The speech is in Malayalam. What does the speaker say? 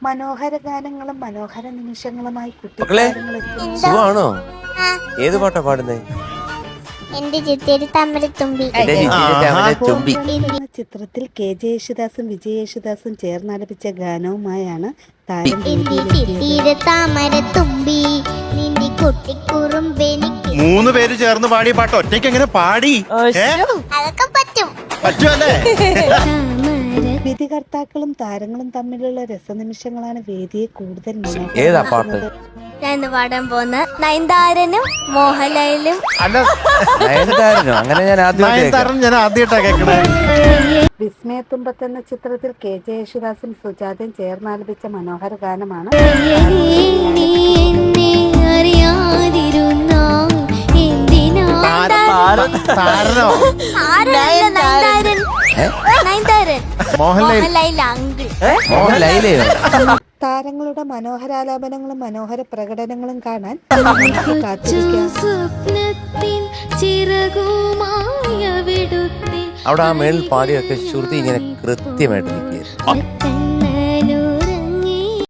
മനോഹര ഗാനങ്ങളും മനോഹര നിമിഷങ്ങളുമായി മക്കളെ സുഖമാണോ? ഏത് പാട്ടാ പാടുന്നേ? എന്റെ ചിത്തേരി തമ്മിലത്തുമ്പി. എന്ന ചിത്രത്തിൽ KJ യേശുദാസും വിജയ് യേശുദാസും ചേർന്നാലപിച്ച ഗാനവുമായാണ് താരം താമരത്തുമ്പി നിന്റെ കുട്ടിക്കുറുമ്പെനിക്ക്. 3 പേര് ചേർന്ന് പാടിയ പാട്ട് ഒറ്റയ്ക്ക് എങ്ങനെ പാടി? അതൊക്കെ പറ്റും. പറ്റുമല്ലേ? വിധികർത്താക്കളും താരങ്ങളും തമ്മിലുള്ള രസനിമിഷങ്ങളാണ് വേദിയെ കൂടുതൽ ഏതാ പാട്ട്? ഞാൻ ഇന്ന് പാടാൻ പോകുന്ന നയൻതാരനും മോഹൻലാലും. അല്ല, നയൻതാരനോ? അങ്ങനെ ഞാൻ ആദ്യമായിട്ടാ കേൾക്കണേ. വിസ്മയത്തുമ്പത്ത് എന്ന ചിത്രത്തിൽ KJ യേശുദാസും സുജാതയും ചേർന്നാലപിച്ച മനോഹര ഗാനമാണ് താരനോ? മോഹൻലൈലയോ? താരങ്ങളുടെ മനോഹരാലാപനങ്ങളും മനോഹര പ്രകടനങ്ങളും കാണാൻ കാത്തിരിക്കാം. അവിടെ ആ മേളിൽ പാടിയൊക്കെ ശ്രുതി ഇങ്ങനെ കൃത്യമായിട്ട് നിൽക്കുക.